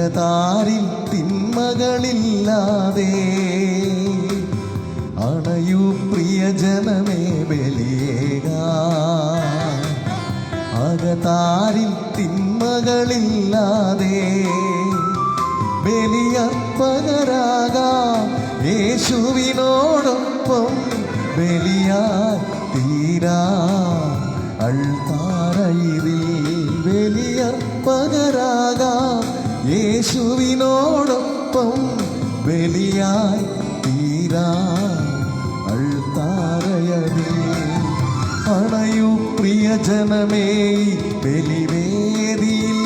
അകതാരിൽ തിന്മകളില്ലാതെ അണയൂ പ്രിയജനമേ ബലിയേകാൻ. അകതാരിൽ തിന്മകളില്ലാതെ ബലിയർപ്പകരാകാം യേശുവിനോടൊപ്പം. ബലിയായി തീരാ അൾത്താരയിൽ ബലിയർപ്പകരാകാം യേശുവിനോടൊപ്പം. ബലിയായി തീരാ അൾത്താരയിൽ അണയൂ പ്രിയജനമേ ബലിവേദിയിൽ.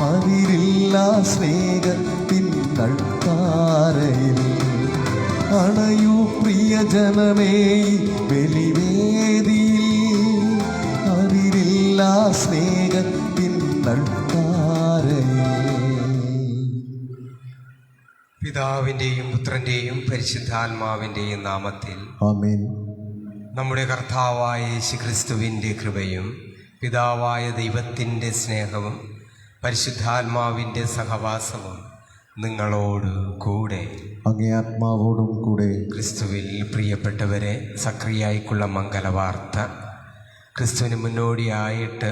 അതിരില്ലാ സ്നേഹത്തിൻ അൾത്താരയിൽ അണയൂ പ്രിയജനമേ ബലിവേദിയിൽ. അതിരില്ലാ സ്നേഹത്തിൻ അൾത്താരയിൽ. പിതാവിൻ്റെയും പുത്രൻ്റെയും പരിശുദ്ധാത്മാവിൻ്റെയും നാമത്തിൽ ആമേൻ. നമ്മുടെ കർത്താവായ യേശുക്രിസ്തുവിൻ്റെ കൃപയും പിതാവായ ദൈവത്തിൻ്റെ സ്നേഹവും പരിശുദ്ധാത്മാവിൻ്റെ സഹവാസവും നിങ്ങളോട് കൂടെ. അങ്ങേ ആത്മാവോടും കൂടെ. ക്രിസ്തുവിൽ പ്രിയപ്പെട്ടവരെ, സക്രിയായിക്കുള്ള മംഗലവാർത്ത. ക്രിസ്തുവിന് മുന്നോടിയായിട്ട്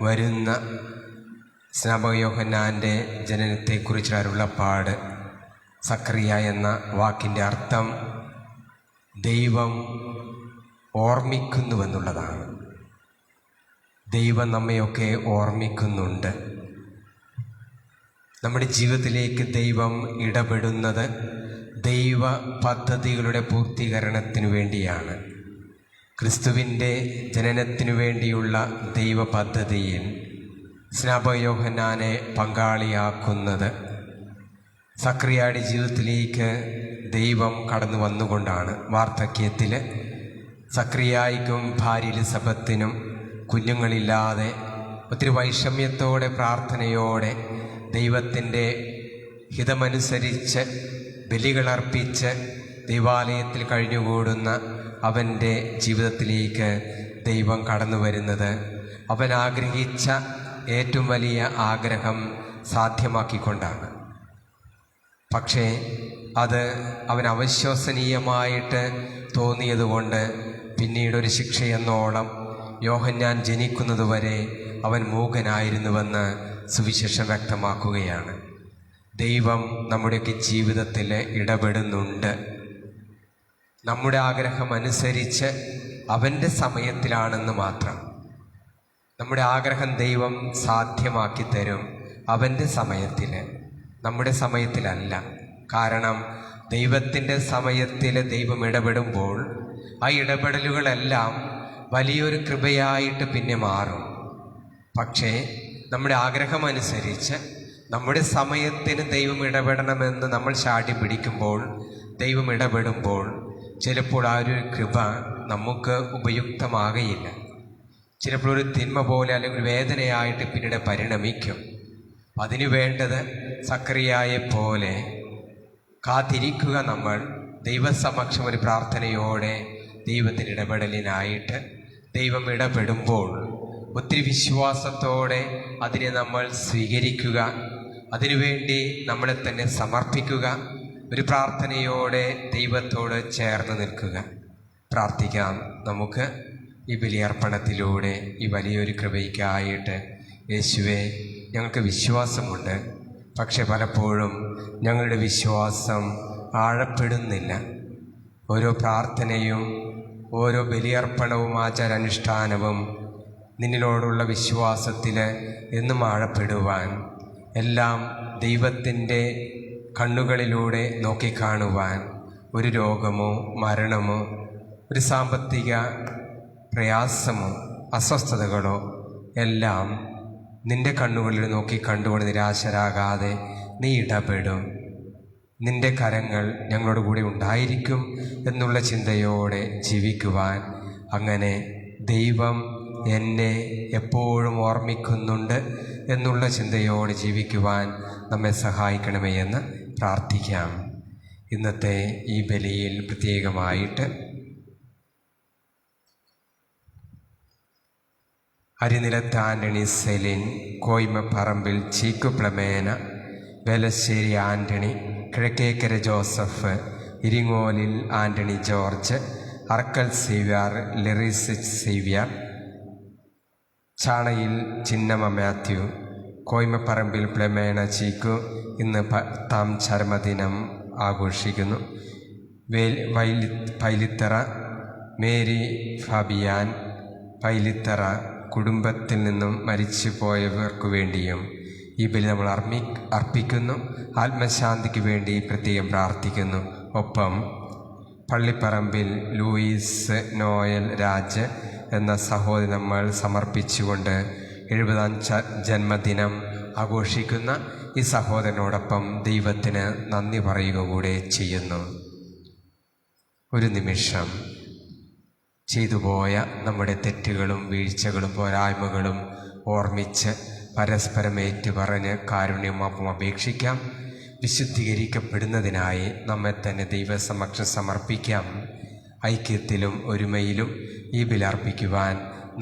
വരുന്ന സ്നാപക യോഹന്നാൻ്റെ ജനനത്തെക്കുറിച്ചുള്ള അരുളപ്പാട്. സക്രിയ എന്ന വാക്കിൻ്റെ അർത്ഥം ദൈവം ഓർമ്മിക്കുന്നുവെന്നുള്ളതാണ്. ദൈവം നമ്മയൊക്കെ ഓർമ്മിക്കുന്നുണ്ട്. നമ്മുടെ ജീവിതത്തിലേക്ക് ദൈവം ഇടപെടുന്നത് ദൈവ പദ്ധതികളുടെ പൂർത്തീകരണത്തിനു വേണ്ടിയാണ്. ക്രിസ്തുവിൻ്റെ ജനനത്തിനു വേണ്ടിയുള്ള ദൈവ പദ്ധതിയിൽ സ്നാപക യോഹന്നാനെ പങ്കാളിയാക്കുന്നത് സക്രിയയുടെ ജീവിതത്തിലേക്ക് ദൈവം കടന്നു വന്നുകൊണ്ടാണ്. വാർദ്ധക്യത്തിൽ സക്രിയായിക്കും ഭാര്യ എലിസബത്തിനും കുഞ്ഞുങ്ങളില്ലാതെ ഒത്തിരി വൈഷമ്യത്തോടെ പ്രാർത്ഥനയോടെ ദൈവത്തിൻ്റെ ഹിതമനുസരിച്ച് ബലികളർപ്പിച്ച് ദൈവാലയത്തിൽ കഴിഞ്ഞുകൂടുന്ന അവൻ്റെ ജീവിതത്തിലേക്ക് ദൈവം കടന്നു വരുന്നത് അവൻ ആഗ്രഹിച്ച ഏറ്റവും വലിയ ആഗ്രഹം സാധ്യമാക്കിക്കൊണ്ടാണ്. പക്ഷേ അത് അവൻ അവിശ്വസനീയമായിട്ട് തോന്നിയതുകൊണ്ട് പിന്നീടൊരു ശിക്ഷയെന്നോളം യോഹന്നാൻ ജനിക്കുന്നതുവരെ അവൻ മൂകനായിരുന്നുവെന്ന് സുവിശേഷം വ്യക്തമാക്കുകയാണ്. ദൈവം നമ്മുടെയൊക്കെ ജീവിതത്തിൽ ഇടപെടുന്നുണ്ട്. നമ്മുടെ ആഗ്രഹം അനുസരിച്ച് അവൻ്റെ സമയത്തിലാണെന്ന് മാത്രം. നമ്മുടെ ആഗ്രഹം ദൈവം സാധ്യമാക്കി തരും അവൻ്റെ സമയത്തിൽ, നമ്മുടെ സമയത്തിലല്ല. കാരണം ദൈവത്തിൻ്റെ സമയത്തിൽ ദൈവം ഇടപെടുമ്പോൾ ആ ഇടപെടലുകളെല്ലാം വലിയൊരു കൃപയായിട്ട് പിന്നെ മാറും. പക്ഷേ നമ്മുടെ ആഗ്രഹമനുസരിച്ച് നമ്മുടെ സമയത്തിന് ദൈവം ഇടപെടണമെന്ന് നമ്മൾ ചാടി പിടിക്കുമ്പോൾ, ദൈവം ഇടപെടുമ്പോൾ ചിലപ്പോൾ ആ ഒരു കൃപ നമുക്ക് ഉപയുക്തമാകയില്ല. ചിലപ്പോൾ ഒരു തിന്മ പോലെ അല്ലെങ്കിൽ വേദനയായിട്ട് പിന്നീട് പരിണമിക്കും. അതിനു വേണ്ടത് സക്രിയയെ പോലെ കാത്തിരിക്കുക. നമ്മൾ ദൈവസമക്ഷം ഒരു പ്രാർത്ഥനയോടെ ദൈവത്തിൻ്റെ ഇടപെടലിനായിട്ട് ദൈവം ഇടപെടുമ്പോൾ ഒത്തിരി വിശ്വാസത്തോടെ അതിനെ നമ്മൾ സ്വീകരിക്കുക. അതിനുവേണ്ടി നമ്മളെ തന്നെ സമർപ്പിക്കുക. ഒരു പ്രാർത്ഥനയോടെ ദൈവത്തോട് ചേർന്ന് നിൽക്കുക. പ്രാർത്ഥിക്കാം നമുക്ക് ഈ ബലിയർപ്പണത്തിലൂടെ ഈ വലിയൊരു കൃപയ്ക്കായിട്ട്. യേശുവേ, ഞങ്ങൾക്ക് വിശ്വാസമുണ്ട്, പക്ഷെ പലപ്പോഴും ഞങ്ങളുടെ വിശ്വാസം ആഴപ്പെടുന്നില്ല. ഓരോ പ്രാർത്ഥനയും ഓരോ ബലിയർപ്പണവും ആചാരാനുഷ്ഠാനവും നിന്നിലോടുള്ള വിശ്വാസത്തിൽ എന്നും ആഴപ്പെടുവാൻ, എല്ലാം ദൈവത്തിൻ്റെ കണ്ണുകളിലൂടെ നോക്കിക്കാണുവാൻ, ഒരു രോഗമോ മരണമോ ഒരു സാമ്പത്തിക പ്രയാസമോ അസ്വസ്ഥതകളോ എല്ലാം നിൻ്റെ കണ്ണുകളിൽ നോക്കി കണ്ടുകൊണ്ട് നിരാശരാകാതെ നീ ഇടപെടും. നിൻ്റെ കരങ്ങൾ ഞങ്ങളോട് കൂടി ഉണ്ടായിരിക്കും എന്നുള്ള ചിന്തയോടെ ജീവിക്കുവാൻ, അങ്ങനെ ദൈവം എന്നെ എപ്പോഴും ഓർമ്മിക്കുന്നുണ്ട് എന്നുള്ള ചിന്തയോടെ ജീവിക്കുവാൻ നമ്മെ സഹായിക്കണമേ എന്ന് പ്രാർത്ഥിക്കാം. ഇന്നത്തെ ഈ ബലിയിൽ പ്രത്യേകമായിട്ട് അരിനിലത്ത് ആൻ്റണി സെലിൻ, കോയ്മപ്പറമ്പിൽ ചീക്കുപ്ലമേന, വേലശ്ശേരി ആൻ്റണി, കിഴക്കേക്കര ജോസഫ്, ഇരിങ്ങോലിൽ ആൻ്റണി ജോർജ്, അറക്കൽ സേവ്യർ ലെറിസ് സേവ്യർ, ചാണയിൽ ചിന്നമ്മ മാത്യു, കോയ്മപ്പറമ്പിൽ പ്ലമേണ ചീക്കു ഇന്ന് 10ാം ചരമദിനം ആഘോഷിക്കുന്നു. പൈലിത്തറ മേരി ഫാബിയാൻ, പൈലിത്തറ കുടുംബത്തിൽ നിന്നും മരിച്ചു പോയവർക്ക് വേണ്ടിയും ഈ ബലി നമ്മൾ അർപ്പിക്കുന്നു. ആത്മശാന്തിക്ക് വേണ്ടി പ്രത്യേകം പ്രാർത്ഥിക്കുന്നു. ഒപ്പം പള്ളിപ്പറമ്പിൽ ലൂയിസ് നോയൽ രാജ് എന്ന സഹോദരൻ നമ്മൾ സമർപ്പിച്ചുകൊണ്ട് 70ാം ജന്മദിനം ആഘോഷിക്കുന്ന ഈ സഹോദരനോടൊപ്പം ദൈവത്തിന് നന്ദി പറയുക കൂടെ ചെയ്യുന്നു. ഒരു നിമിഷം ചെയ്തുപോയ നമ്മുടെ തെറ്റുകളും വീഴ്ചകളും പോരായ്മകളും ഓർമ്മിച്ച് പരസ്പരം ഏറ്റുപറഞ്ഞ് കാരുണ്യമാപ്പം അപേക്ഷിക്കാം. വിശുദ്ധീകരിക്കപ്പെടുന്നതിനായി നമ്മെ തന്നെ ദൈവസമക്ഷം സമർപ്പിക്കാം. ഐക്യത്തിലും ഒരുമയിലും ഈ ബലിയർപ്പിക്കുവാൻ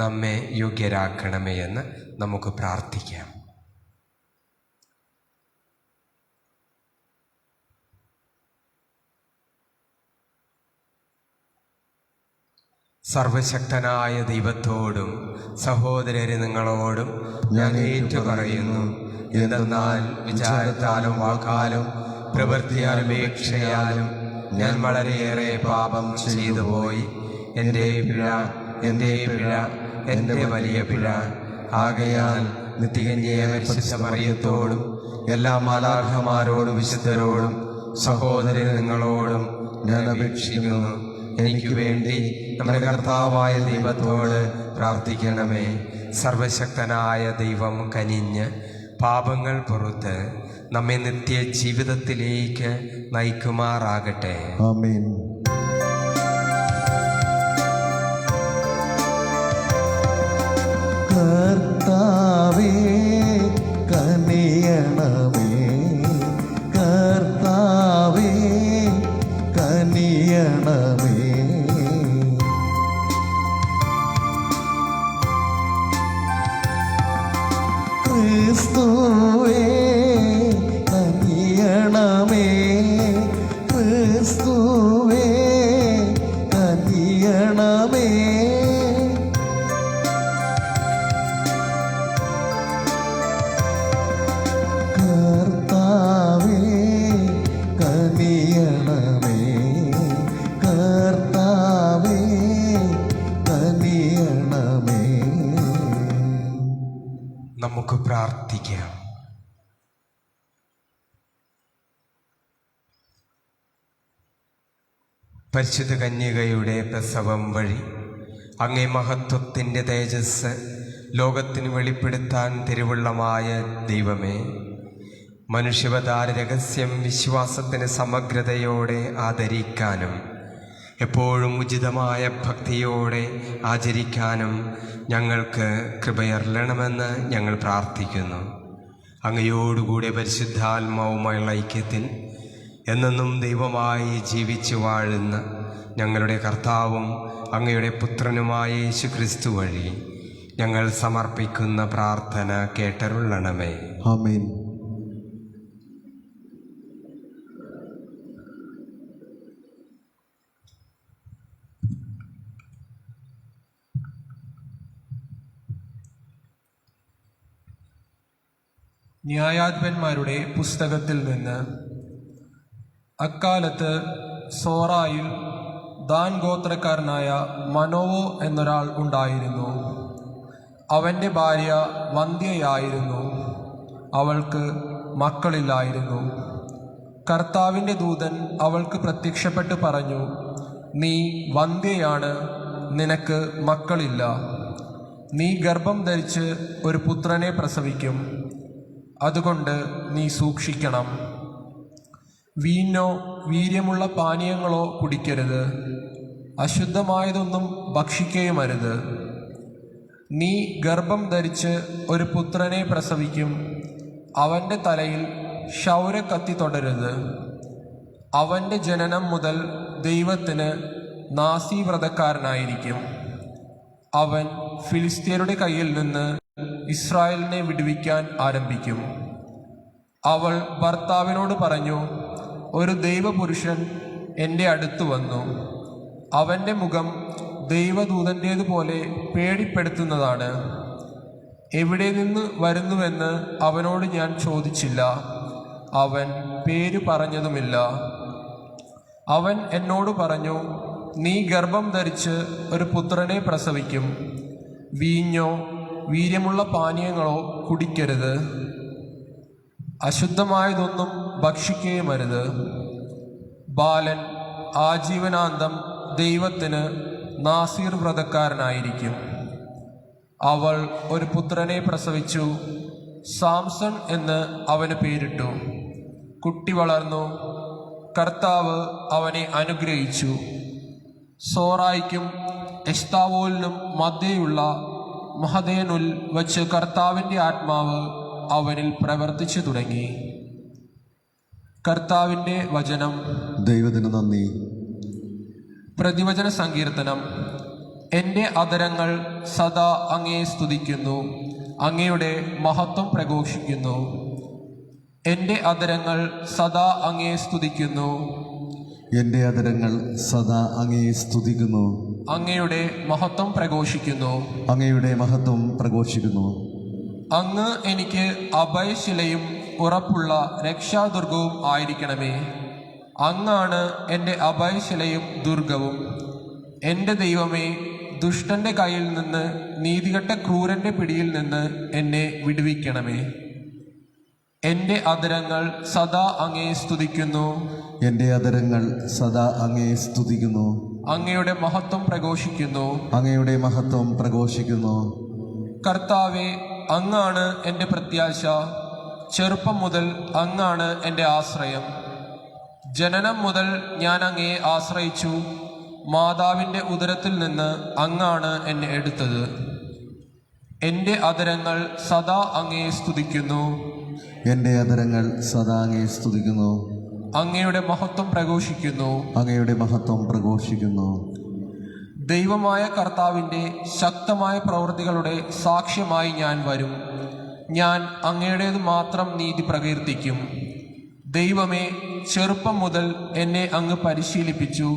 നമ്മെ യോഗ്യരാക്കണമേ എന്ന് നമുക്ക് പ്രാർത്ഥിക്കാം. സർവശക്തനായ ദൈവത്തോടും സഹോദരരെ നിങ്ങളോടും ഞാൻ ഏറ്റുപറയുന്നു. എന്തെന്നാൽ വിചാരത്താലും വാക്കാലും പ്രവൃത്തിയാലും ഉപേക്ഷയാലും ഞാൻ വളരെയേറെ പാപം ചെയ്തു പോയി. എൻ്റെ പിഴ, എൻ്റെ വലിയ പിഴ. ആകയാൽ നിത്യകന്യക പരിശുദ്ധ മറിയത്തോടും എല്ലാ മാലാഖമാരോടും വിശുദ്ധരോടും സഹോദരൻ നിങ്ങളോടും ഞാൻ അപേക്ഷിക്കുന്നു, എനിക്ക് വേണ്ടി നമ്മുടെ കർത്താവായ ദൈവത്തോട് പ്രാർത്ഥിക്കണമേ. സർവശക്തനായ ദൈവം കനിഞ്ഞ് പാപങ്ങൾ പുറത്ത് നമ്മെ നിത്യ ജീവിതത്തിലേക്ക് നയിക്കുമാറാകട്ടെ. ആമേൻ. കർത്താവേ കനിയണമേ, കർത്താവേ കനിയണമേ. ക്രിസ്തുവേ കനിയണമേ, ക്രിസ്തുവേ കനിയണമേ. കർത്താവേ കനിയണമേ, കർത്താവേ കനിയണമേ. നമുക്ക് പ്രാർത്ഥിക്കാം. പരിശുദ്ധ കന്യകയുടെ പ്രസവം വഴി അങ്ങേ മഹത്വത്തിൻ്റെ തേജസ് ലോകത്തിന് വെളിപ്പെടുത്താൻ തിരുവുള്ളമായ ദൈവമേ, മനുഷ്യാവതാര രഹസ്യം വിശ്വാസത്തിന് സമഗ്രതയോടെ ആദരിക്കാനും എപ്പോഴും ഉചിതമായ ഭക്തിയോടെ ആചരിക്കാനും ഞങ്ങൾക്ക് കൃപയരുളണമെന്ന് ഞങ്ങൾ പ്രാർത്ഥിക്കുന്നു. അങ്ങയോടുകൂടെ പരിശുദ്ധാത്മാവുമായുള്ള ഐക്യത്തിൽ എന്നെന്നും ദൈവമായി ജീവിച്ചു വാഴുന്ന ഞങ്ങളുടെ കർത്താവും അങ്ങയുടെ പുത്രനുമായ യേശുക്രിസ്തു വഴി ഞങ്ങൾ സമർപ്പിക്കുന്ന പ്രാർത്ഥന കേട്ടരുളണമേ. ആമേൻ. ന്യായാധിപന്മാരുടെ പുസ്തകത്തിൽ നിന്ന്. അക്കാലത്ത് സോറായിൽ ദാൻ ഗോത്രക്കാരനായ മനോവോ എന്നൊരാൾ ഉണ്ടായിരുന്നു. അവൻ്റെ ഭാര്യ വന്ധ്യയായിരുന്നു, അവൾക്ക് മക്കളില്ലായിരുന്നു. കർത്താവിൻ്റെ ദൂതൻ അവൾക്ക് പ്രത്യക്ഷപ്പെട്ട് പറഞ്ഞു, നീ വന്ധ്യയാണ്, നിനക്ക് മക്കളില്ല. നീ ഗർഭം ധരിച്ച് ഒരു പുത്രനെ പ്രസവിക്കും, അതുകൊണ്ട് നീ സൂക്ഷിക്കണം. വീഞ്ഞോ വീര്യമുള്ള പാനീയങ്ങളോ കുടിക്കരുത്, അശുദ്ധമായതൊന്നും ഭക്ഷിക്കുകയുമരുത്. നീ ഗർഭം ധരിച്ച് ഒരു പുത്രനെ പ്രസവിക്കും, അവൻ്റെ തലയിൽ ക്ഷൗരക്കത്തി തൊടരുത്. അവൻ്റെ ജനനം മുതൽ ദൈവത്തിന് നാസീവ്രതക്കാരനായിരിക്കും. അവൻ ഫിലിസ്ത്യരുടെ കയ്യിൽ നിന്ന് ഇസ്രായേലിനെ വിടുവിക്കാൻ ആരംഭിക്കും. അവൾ ഭർത്താവിനോട് പറഞ്ഞു, ഒരു ദൈവപുരുഷൻ എൻ്റെ അടുത്ത് വന്നു. അവൻ്റെ മുഖം ദൈവദൂതൻ്റേതുപോലെ പേടിപ്പെടുത്തുന്നതാണ്. എവിടെ നിന്ന് വരുന്നുവെന്ന് അവനോട് ഞാൻ ചോദിച്ചില്ല. അവൻ പേര് പറഞ്ഞതുമില്ല. അവൻ എന്നോട് പറഞ്ഞു, നീ ഗർഭം ധരിച്ച് ഒരു പുത്രനെ പ്രസവിക്കും. വീഞ്ഞോ വീര്യമുള്ള പാനീയങ്ങളോ കുടിക്കരുത്. അശുദ്ധമായതൊന്നും ഭക്ഷിക്കുകയുമരുത്. ബാലൻ ആജീവനാന്തം ദൈവത്തിന് നാസീർ വ്രതക്കാരനായിരിക്കും. അവൾ ഒരു പുത്രനെ പ്രസവിച്ചു. സാംസൺ എന്ന് അവന് പേരിട്ടു. കുട്ടി വളർന്നു. കർത്താവ് അവനെ അനുഗ്രഹിച്ചു. സോറായിക്കും എസ്താവോലിനും മധ്യേയുള്ള മഹദേനുൽ വച്ച് കർത്താവിൻ്റെ ആത്മാവ് അവനിൽ പ്രവർത്തിച്ചു തുടങ്ങി. കർത്താവിൻ്റെ വചനം. ദൈവത്തിന് നന്ദി. പ്രതിവചന സങ്കീർത്തനം. എൻ്റെ അധരങ്ങൾ സദാ അങ്ങയെ സ്തുതിക്കുന്നു, അങ്ങയുടെ മഹത്വം പ്രഘോഷിക്കുന്നു. എൻ്റെ അധരങ്ങൾ സദാ അങ്ങയെ സ്തുതിക്കുന്നു. എൻ്റെ അധരങ്ങൾ സദാ അങ്ങയെ സ്തുതിക്കുന്നു, അങ്ങയുടെ മഹത്വം പ്രഘോഷിക്കുന്നു. അങ്ങയുടെ മഹത്വം പ്രഘോഷിക്കുന്നു. അങ്ങ് എനിക്ക് അഭയശിലയും ഉറപ്പുള്ള രക്ഷാദുർഗവും ആയിരിക്കണമേ. അങ്ങാണ് എൻ്റെ അഭയശിലയും ദുർഗവും. എൻ്റെ ദൈവമേ, ദുഷ്ടൻ്റെ കയ്യിൽ നിന്ന്, നീതികെട്ട ക്രൂരൻ്റെ പിടിയിൽ നിന്ന് എന്നെ വിടുവിക്കണമേ. എൻ്റെ അധരങ്ങൾ സദാ അങ്ങയെ സ്തുതിക്കുന്നു, എൻ്റെ അധരങ്ങൾ സദാ അങ്ങയെ സ്തുതിക്കുന്നു. അങ്ങയുടെ മഹത്വം പ്രഘോഷിക്കുന്നു. അങ്ങയുടെ മഹത്വം പ്രഘോഷിക്കുന്നു. കർത്താവെ, അങ്ങാണ് എൻ്റെ പ്രത്യാശ. ചെറുപ്പം മുതൽ അങ്ങാണ് എൻ്റെ ആശ്രയം. ജനനം മുതൽ ഞാൻ അങ്ങയെ ആശ്രയിച്ചു. മാതാവിൻ്റെ ഉദരത്തിൽ നിന്ന് അങ്ങാണ് എന്നെ എടുത്തത്. എൻ്റെ അധരങ്ങൾ സദാ അങ്ങയെ സ്തുതിക്കുന്നു, എൻ്റെ അധരങ്ങൾ സദാ അങ്ങയെ സ്തുതിക്കുന്നു. അങ്ങയുടെ മഹത്വം പ്രഘോഷിക്കുന്നു. അങ്ങയുടെ മഹത്വം പ്രഘോഷിക്കുന്നു. ദൈവമായ കർത്താവിൻ്റെ ശക്തമായ പ്രവൃത്തികളുടെ സാക്ഷ്യമായി ഞാൻ വരും. ഞാൻ അങ്ങയുടേത് മാത്രം നീതി പ്രകീർത്തിക്കും. ദൈവമേ, ചെറുപ്പം മുതൽ എന്നെ അങ്ങ് പരിശീലിപ്പിച്ചു.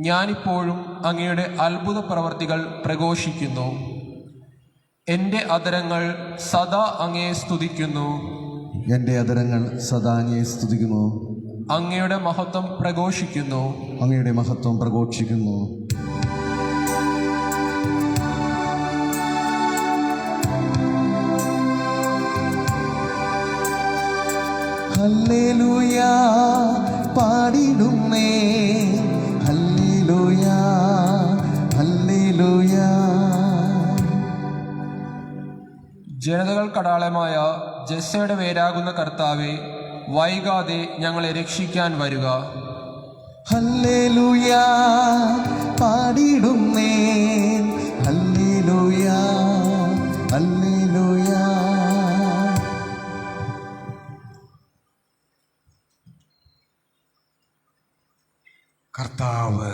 ഞാനിപ്പോഴും അങ്ങയുടെ അത്ഭുത പ്രവർത്തികൾ പ്രഘോഷിക്കുന്നു. എൻ്റെ അധരങ്ങൾ സദാ അങ്ങയെ സ്തുതിക്കുന്നു, എൻ്റെ അധരങ്ങൾ സദാ അങ്ങയെ സ്തുതിക്കുന്നു. അങ്ങയുടെ മഹത്വം പ്രഘോഷിക്കുന്നു. അങ്ങയുടെ മഹത്വം പ്രഘോഷിക്കുന്നു. ഹല്ലേലൂയ പാടിടുന്നേ, ഹല്ലേലൂയ ഹല്ലേലൂയ. ജനതകൾ കടാളമായ ജസ്സയുടെ വേരാകുന്ന കർത്താവെ, വൈകാതെ ഞങ്ങളെ രക്ഷിക്കാൻ വരിക. ഹല്ലേലൂയ പാടിടുന്നേ, ഹല്ലേലൂയ ഹല്ലേലൂയ. കർത്താവ്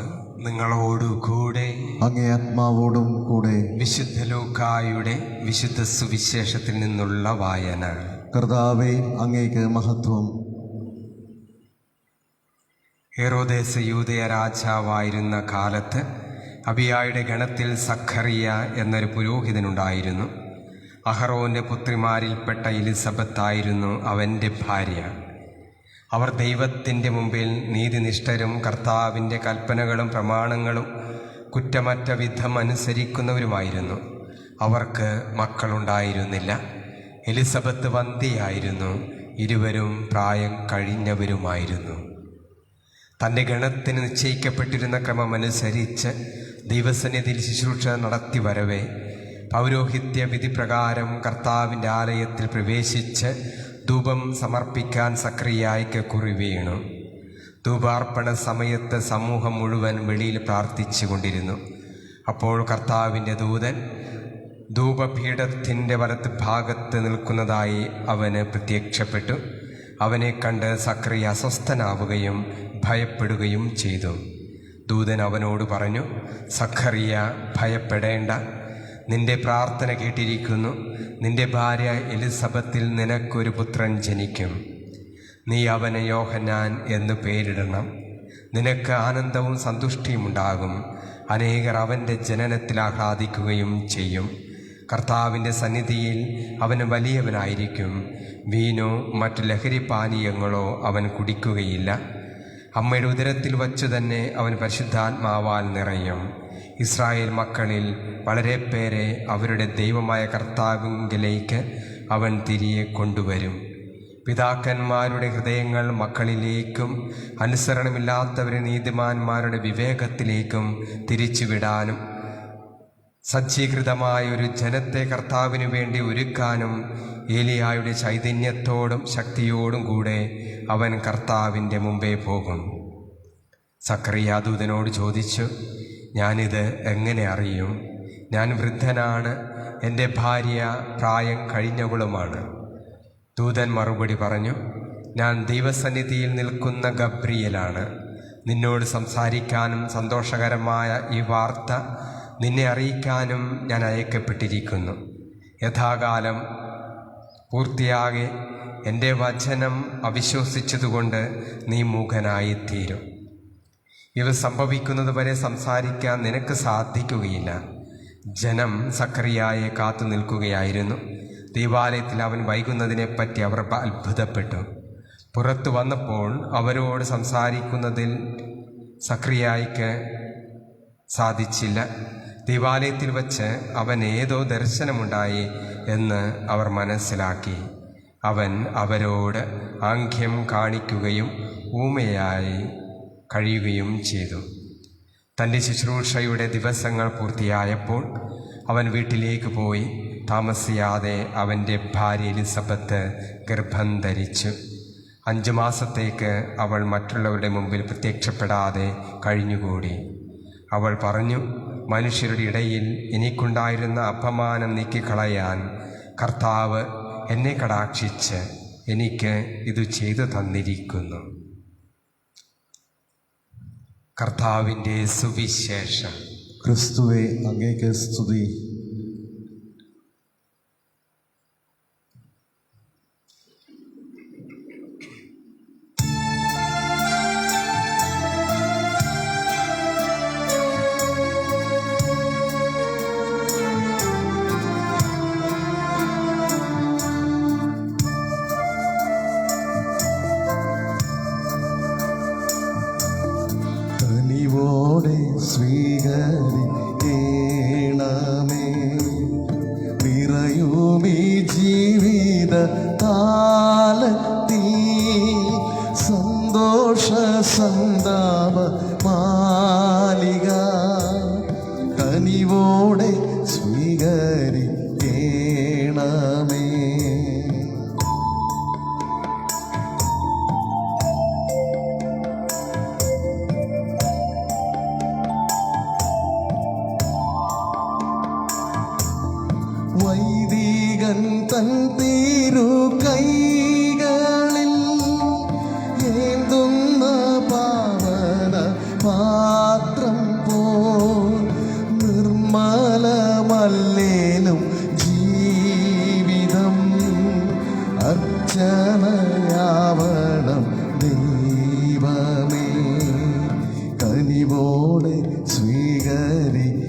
നിങ്ങളോടുകൂടെ, അങ്ങേ ആത്മാവോടും കൂടെ. വിശുദ്ധ ലൂക്കായുടെ വിശുദ്ധ സുവിശേഷത്തിൽ നിന്നുള്ള വായന. കർത്താവേ, അങ്ങേക്ക് മഹത്വം. ഹെറോദേസ് യൂദയ രാജാവായിരുന്ന കാലത്ത് അബിയായുടെ ഗണത്തിൽ സഖറിയ എന്നൊരു പുരോഹിതനുണ്ടായിരുന്നു. അഹറോന്റെ പുത്രിമാരിൽപ്പെട്ട എലിസബത്തായിരുന്നു അവൻ്റെ ഭാര്യ. അവർ ദൈവത്തിൻ്റെ മുമ്പിൽ നീതിനിഷ്ഠരും കർത്താവിൻ്റെ കൽപ്പനകളും പ്രമാണങ്ങളും കുറ്റമറ്റ വിധം അനുസരിക്കുന്നവരുമായിരുന്നു. അവർക്ക് മക്കളുണ്ടായിരുന്നില്ല. എലിസബത്ത് വന്ധ്യയായിരുന്നു. ഇരുവരും പ്രായം കഴിഞ്ഞവരുമായിരുന്നു. തൻ്റെ ഗണത്തിന് നിശ്ചയിക്കപ്പെട്ടിരുന്ന ക്രമമനുസരിച്ച് ദൈവസന്നിധിയിൽ ശുശ്രൂഷ നടത്തി വരവേ പൗരോഹിത്യ വിധി പ്രകാരം കർത്താവിൻ്റെ ആലയത്തിൽ പ്രവേശിച്ച് ധൂപം സമർപ്പിക്കാൻ സക്രിയായ്ക്ക് കുറി വീണു. ധൂപാർപ്പണ സമയത്ത് സമൂഹം മുഴുവൻ വെളിയിൽ പ്രാർത്ഥിച്ചു കൊണ്ടിരുന്നു. അപ്പോൾ കർത്താവിൻ്റെ ദൂതൻ ധൂപപീഠത്തിൻ്റെ വലത്ത് ഭാഗത്ത് നിൽക്കുന്നതായി അവന് പ്രത്യക്ഷപ്പെട്ടു. അവനെ കണ്ട് സക്രിയ അസ്വസ്ഥനാവുകയും ഭയപ്പെടുകയും ചെയ്തു. ദൂതൻ അവനോട് പറഞ്ഞു, സഖറിയ, ഭയപ്പെടേണ്ട. നിന്റെ പ്രാർത്ഥന കേട്ടിരിക്കുന്നു. നിന്റെ ഭാര്യ എലിസബത്തിൽ നിനക്കൊരു പുത്രൻ ജനിക്കും. നീ അവന് യോഹന്നാൻ എന്ന് പേരിടണം. നിനക്ക് ആനന്ദവും സന്തുഷ്ടിയും ഉണ്ടാകും. അനേകർ അവൻ്റെ ജനനത്തിൽ ആഹ്ലാദിക്കുകയും ചെയ്യും. കർത്താവിൻ്റെ സന്നിധിയിൽ അവന് വലിയവനായിരിക്കും. വീനോ മറ്റു ലഹരിപാനീയങ്ങളോ അവൻ കുടിക്കുകയില്ല. അമ്മയുടെ ഉദരത്തിൽ വച്ചു തന്നെ അവൻ പരിശുദ്ധാത്മാവാൽ നിറയും. ഇസ്രായേൽ മക്കളിൽ വളരെ പേരെ അവരുടെ ദൈവമായ കർത്താവിങ്കലേക്ക് അവൻ തിരികെ കൊണ്ടുവരും. പിതാക്കന്മാരുടെ ഹൃദയങ്ങൾ മക്കളിലേക്കും അനുസരണമില്ലാത്തവരെ നീതിമാന്മാരുടെ വിവേകത്തിലേക്കും തിരിച്ചുവിടാനും സജ്ജീകൃതമായ ഒരു ജനത്തെ കർത്താവിനു വേണ്ടി ഒരുക്കാനും ഏലിയായുടെ ചൈതന്യത്തോടും ശക്തിയോടും കൂടെ അവൻ കർത്താവിൻ്റെ മുമ്പേ പോകും. സക്കറിയ ദൂതനോട് ചോദിച്ചു, ഞാനിത് എങ്ങനെ അറിയും? ഞാൻ വൃദ്ധനാണ്, എൻ്റെ ഭാര്യ പ്രായം കഴിഞ്ഞവളുമാണ്. ദൂതൻ മറുപടി പറഞ്ഞു, ഞാൻ ദൈവസന്നിധിയിൽ നിൽക്കുന്ന ഗബ്രിയേലാണ്. നിന്നോട് സംസാരിക്കാനും സന്തോഷകരമായ ഈ വാർത്ത നിന്നെ അറിയിക്കാനും ഞാൻ അയക്കപ്പെട്ടിരിക്കുന്നു. യഥാകാലം പൂർത്തിയാകെ എൻ്റെ വചനം അവിശ്വസിച്ചതുകൊണ്ട് നീ മൂകനായിത്തീരും. ഇവ സംഭവിക്കുന്നത് വരെ സംസാരിക്കാൻ നിനക്ക് സാധിക്കുകയില്ല. ജനം സക്കറിയായെ കാത്തു നിൽക്കുകയായിരുന്നു. ദൈവാലയത്തിൽ അവൻ വൈകുന്നതിനെപ്പറ്റി അവർ അത്ഭുതപ്പെട്ടു. പുറത്തു വന്നപ്പോൾ അവരോട് സംസാരിക്കുന്നതിൽ സക്കറിയായ്ക്ക് സാധിച്ചില്ല. ദൈവാലയത്തിൽ വച്ച് അവൻ ഏതോ ദർശനമുണ്ടായി എന്ന് അവർ മനസ്സിലാക്കി. അവൻ അവരോട് ആംഗ്യം കാണിക്കുകയും ഊമയായി കഴിയുകയും ചെയ്തു. തൻ്റെ ശുശ്രൂഷയുടെ ദിവസങ്ങൾ പൂർത്തിയായപ്പോൾ അവൻ വീട്ടിലേക്ക് പോയി. താമസിയാതെ അവൻ്റെ ഭാര്യ എലിസബത്ത് ഗർഭം ധരിച്ചു. 5 മാസത്തേക്ക് അവൾ മറ്റുള്ളവരുടെ മുമ്പിൽ പ്രത്യക്ഷപ്പെടാതെ കഴിഞ്ഞുകൂടി. അവൾ പറഞ്ഞു, മനുഷ്യരുടെ ഇടയിൽ എനിക്കുണ്ടായിരുന്ന അപമാനം നീക്കിക്കളയാൻ കർത്താവ് എന്നെ കടാക്ഷിച്ച് എനിക്ക് ഇത് ചെയ്തു തന്നിരിക്കുന്നു. കർത്താവിൻ്റെ സുവിശേഷം. ക്രിസ്തുവേ, അങ്ങേക്ക് സ്തുതി. സ്വീകരിക്കണമേ, നിറയുമീ ജീവിത കാലത്തിൽ സന്തോഷ സന്താപ മാലിക കനിവോടെ സ്വീകരിക്കണമേ. വൈദികൻ തൻ തീരു കൈകളിൽ ഏന്തുന്ന പാവന പാത്രം പോ നിർമ്മലമല്ലേലും ജീവിതം അർച്ചനയാവണം ദൈവമേ, കനിവോടെ സ്വീകരിക്കണമേ.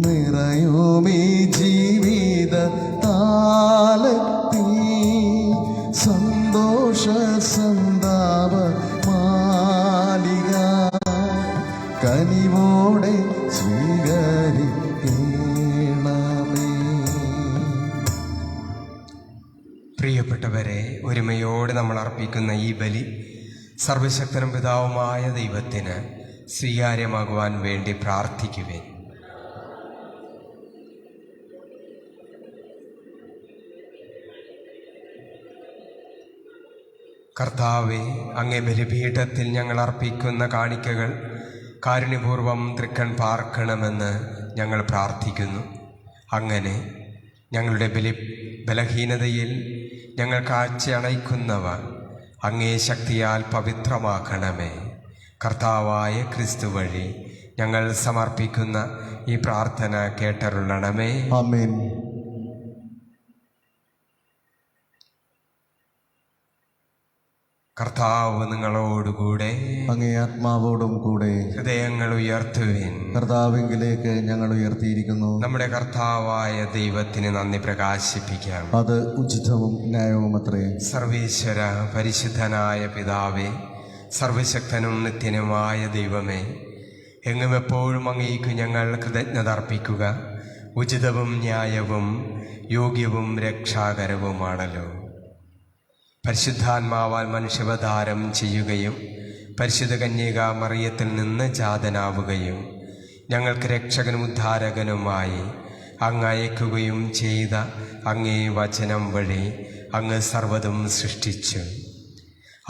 നിറയുമീ ജീവിത താലത്തിൽ സന്തോഷ സന്താപ മാലിക കനിവോടെ സ്വീകരിക്കണമേ. പ്രിയപ്പെട്ടവരെ, ഒരുമയോടെ നമ്മൾ അർപ്പിക്കുന്ന ഈ ബലി സർവശക്തനും പിതാവുമായ ദൈവത്തിന് സ്വീകാര്യമാകുവാൻ വേണ്ടി പ്രാർത്ഥിക്കുവേൻ. കർത്താവെ, അങ്ങേ ബലിപീഠത്തിൽ ഞങ്ങൾ അർപ്പിക്കുന്ന കാണിക്കകൾ കാരുണ്യപൂർവം തൃക്കൺ പാർക്കണമെന്ന് ഞങ്ങൾ പ്രാർത്ഥിക്കുന്നു. അങ്ങനെ ഞങ്ങളുടെ ബലഹീനതയിൽ ഞങ്ങൾ കാഴ്ചയണയ്ക്കുന്നവ അങ്ങേ ശക്തിയാൽ പവിത്രമാക്കണമേ. കർത്താവായ ക്രിസ്തു വഴി ഞങ്ങൾ സമർപ്പിക്കുന്ന ഈ പ്രാർത്ഥന കേട്ടരുളണമേ. ആമേൻ. കർത്താവ് നിങ്ങളോടുകൂടെ. അങ്ങേ ആത്മാവോടും കൂടെ. ഹൃദയങ്ങൾ ഉയർത്തുവിൻ. കർത്താവിങ്കിലേക്ക് ഞങ്ങൾ ഉയർത്തിയിരിക്കുന്നു. നമ്മുടെ കർത്താവായ ദൈവത്തിന് നന്ദി പ്രകാശിപ്പിക്കാം. അത് ഉചിതവും ന്യായവുമത്രേ. സർവീശ്വര പരിശുദ്ധനായ പിതാവേ, സർവശക്തനും നിത്യനുമായ ദൈവമേ, എങ്ങും എപ്പോഴും അങ്ങേക്ക് ഞങ്ങൾ കൃതജ്ഞത അർപ്പിക്കുക ഉചിതവും ന്യായവും യോഗ്യവും രക്ഷാകരവുമാണല്ലോ. പരിശുദ്ധാത്മാവാൽ മനുഷ്യാവതാരം ചെയ്യുകയും പരിശുദ്ധ കന്യക മറിയത്തിൽ നിന്ന് ജാതനാവുകയും ഞങ്ങൾക്ക് രക്ഷകനും ഉദ്ധാരകനുമായി അങ്ങ് അയക്കുകയും ചെയ്ത അങ്ങേ വചനം വഴി അങ്ങ് സർവ്വതും സൃഷ്ടിച്ചു.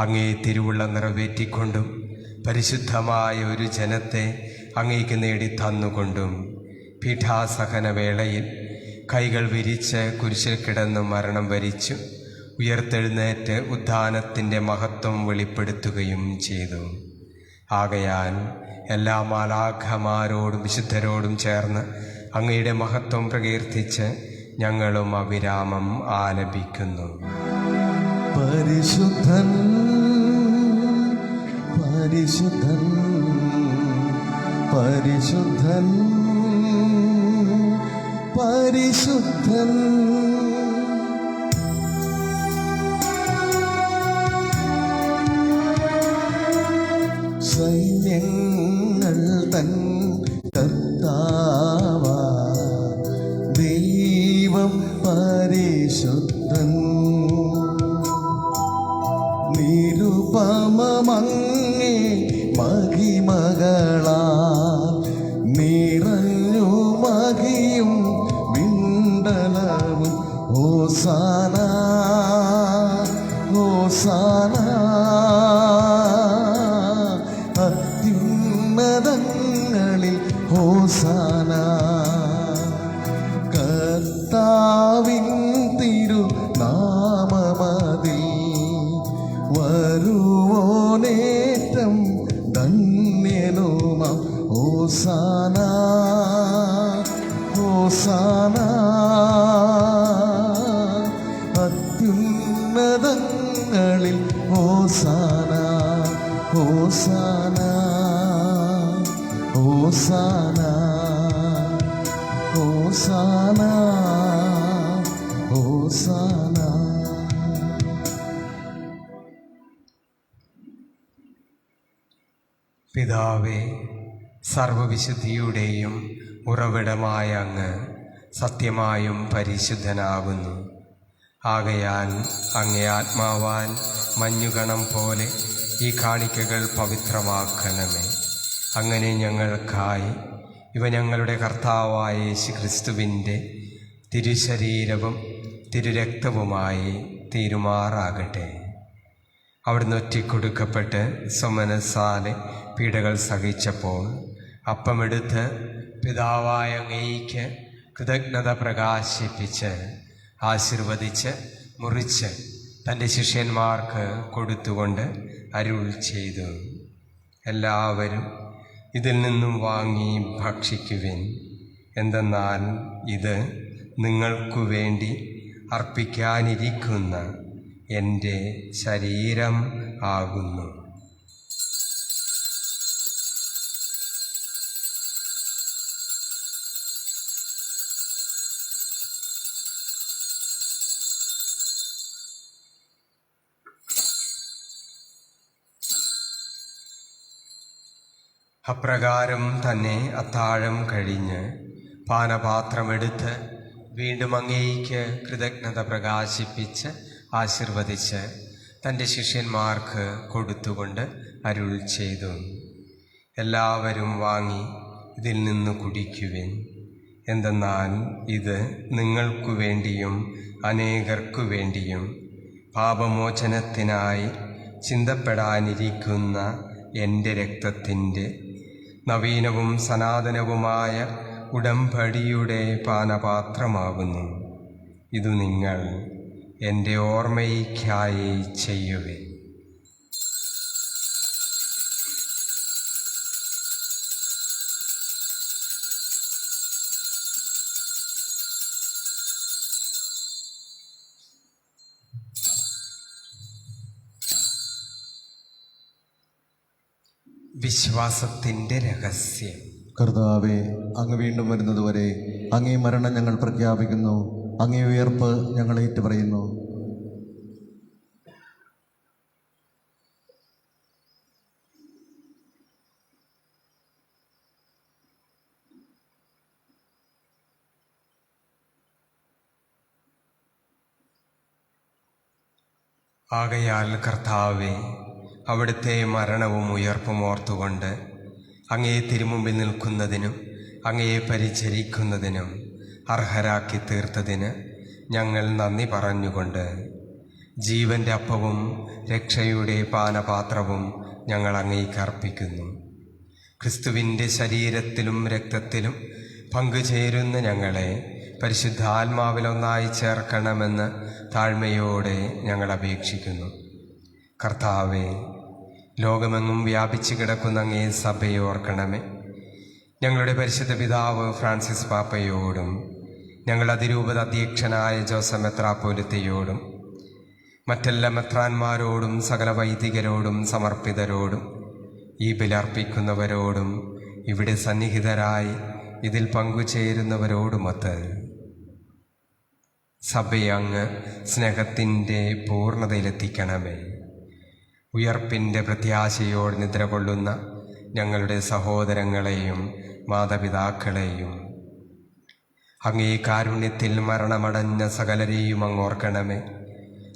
അങ്ങേ തിരുവുള്ള നിറവേറ്റിക്കൊണ്ടും പരിശുദ്ധമായ ഒരു ജനത്തെ അങ്ങേക്ക് നേടി തന്നുകൊണ്ടും പീഠാസഹന വേളയിൽ കൈകൾ വിരിച്ച് കുരിശിൽ കിടന്ന് മരണം വരിച്ചു ഉയർത്തെഴുന്നേറ്റ് ഉദ്ധാനത്തിൻ്റെ മഹത്വം വെളിപ്പെടുത്തുകയും ചെയ്തു. ആകയാൽ എല്ലാ മാലാഖമാരോടും വിശുദ്ധരോടും ചേർന്ന് അങ്ങയുടെ മഹത്വം പ്രകീർത്തിച്ച് ഞങ്ങളും അവിരാമം ആലപിക്കുന്നു. പരിശുദ്ധൻ പരിശുദ്ധൻ പരിശുദ്ധൻ പരിശുദ്ധൻ. സൈന്യങ്ങൾ തൻ കർത്താവാ ദൈവം പരിശുദ്ധൻ. നിരുപമമങ്ങേ മഹിമകളാ നിറഞ്ഞു മഹിയും വിണ്ടലവും. ഹോസാന ഹോസാന അത്യുന്നതങ്ങളിൽ ഹോസാന. കർത്താവിൻ തിരുനാമമതിൽ വരുവോനേറ്റം ധന്യനുമാം. ഹോസാന ഹോസാന അത്യുന്നതങ്ങളിൽ ഹോസാന ഹോസാന ഹോസാന ഹോസാന ഹോസാന. പിതാവേ, സർവവിശുദ്ധിയുടെയും ഉറവിടമായ അങ്ങ് സത്യമായും പരിശുദ്ധനാകുന്നു. ആകയാൽ അങ്ങേ ആത്മാവാൽ മഞ്ഞുകണം പോലെ ഈ കാണിക്കകൾ പവിത്രമാക്കണമേ. അങ്ങനെ ഞങ്ങൾക്കായി ഇവ ഞങ്ങളുടെ കർത്താവായ യേശുക്രിസ്തുവിൻ്റെ തിരുശരീരവും തിരുരക്തവുമായി തീരുമാറാകട്ടെ. അവിടുന്ന് ഒറ്റിക്കൊടുക്കപ്പെട്ട് സ്വമനസ്സാലെ പീഡകൾ സഹിച്ചപ്പോൾ അപ്പമെടുത്ത് പിതാവായ അങ്ങേയ്ക്ക് കൃതജ്ഞത പ്രകാശിപ്പിച്ച് ആശീർവദിച്ച് മുറിച്ച് തൻ്റെ ശിഷ്യന്മാർക്ക് കൊടുത്തുകൊണ്ട് അരുൾ ചെയ്തു, എല്ലാവരും ഇതിൽ നിന്നും വാങ്ങി ഭക്ഷിക്കുവിൻ. എന്തെന്നാൽ ഇത് നിങ്ങൾക്കു വേണ്ടി അർപ്പിക്കാനിരിക്കുന്ന എൻ്റെ ശരീരം ആകുന്നു. അപ്രകാരം തന്നെ അത്താഴം കഴിഞ്ഞ് പാനപാത്രമെടുത്ത് വീണ്ടും അങ്ങേയ്ക്ക് കൃതജ്ഞത പ്രകാശിപ്പിച്ച് ആശീർവദിച്ച് തൻ്റെ ശിഷ്യന്മാർക്ക് കൊടുത്തുകൊണ്ട് അരുൾ ചെയ്തു, എല്ലാവരും വാങ്ങി ഇതിൽ നിന്ന് കുടിക്കുവിൻ. എന്തെന്നാൽ ഇത് നിങ്ങൾക്കു വേണ്ടിയും അനേകർക്കു വേണ്ടിയും പാപമോചനത്തിനായി ചിന്തപ്പെടാനിരിക്കുന്ന എൻ്റെ രക്തത്തിൻ്റെ നവീനവും സനാതനവുമായ ഉടമ്പടിയുടെ പാനപാത്രമാകുന്നു. ഇതു നിങ്ങൾ എൻ്റെ ഓർമ്മയ്ക്കായി ചെയ്യുവിൻ. വിശ്വാസത്തിൻ്റെ രഹസ്യം. കർത്താവെ, അങ്ങ് വീണ്ടും വരുന്നതുവരെ അങ്ങേ മരണം ഞങ്ങൾ പ്രഖ്യാപിക്കുന്നു, അങ്ങേ ഉയർപ്പ് ഞങ്ങൾ ഏറ്റുപറയുന്നു. ആകയാൽ കർത്താവെ, അവിടുത്തെ മരണവും ഉയർപ്പും ഓർത്തുകൊണ്ട് അങ്ങേ തിരുമുമ്പിൽ നിൽക്കുന്നതിനും അങ്ങയെ പരിചരിക്കുന്നതിനും അർഹരാക്കി തീർത്തതിന് ഞങ്ങൾ നന്ദി പറഞ്ഞുകൊണ്ട് ജീവൻ്റെ അപ്പവും രക്ഷയുടെ പാനപാത്രവും ഞങ്ങൾ അങ്ങേക്ക് അർപ്പിക്കുന്നു. ക്രിസ്തുവിൻ്റെ ശരീരത്തിലും രക്തത്തിലും പങ്കുചേരുന്ന ഞങ്ങളെ പരിശുദ്ധാത്മാവിലൊന്നായി ചേർക്കണമെന്ന് താഴ്മയോടെ ഞങ്ങൾ അപേക്ഷിക്കുന്നു. കർത്താവെ, ലോകമെങ്ങും വ്യാപിച്ചു കിടക്കുന്ന അങ്ങേ സഭയെ ഓർക്കണമേ. ഞങ്ങളുടെ പരിശുദ്ധ പിതാവ് ഫ്രാൻസിസ് പാപ്പയോടും ഞങ്ങൾ അതിരൂപത അധ്യക്ഷനായ ജോസഫ് മെത്രാപ്പോലിത്തയോടും മറ്റെല്ലാ മെത്രാന്മാരോടും സകല വൈദികരോടും സമർപ്പിതരോടും ഈ ബലിയർപ്പിക്കുന്നവരോടും ഇവിടെ സന്നിഹിതരായി ഇതിൽ പങ്കുചേരുന്നവരോടുമൊത്ത് സഭയെ അങ്ങ് സ്നേഹത്തിൻ്റെ പൂർണ്ണതയിലെത്തിക്കണമേ. ഉയർപ്പിൻ്റെ പ്രത്യാശയോട് നിദ്ര കൊള്ളുന്ന ഞങ്ങളുടെ സഹോദരങ്ങളെയും മാതാപിതാക്കളെയും അങ്ങേ കാരുണ്യത്തിൽ മരണമടഞ്ഞ സകലരെയും അങ്ങ് ഓർക്കണമേ.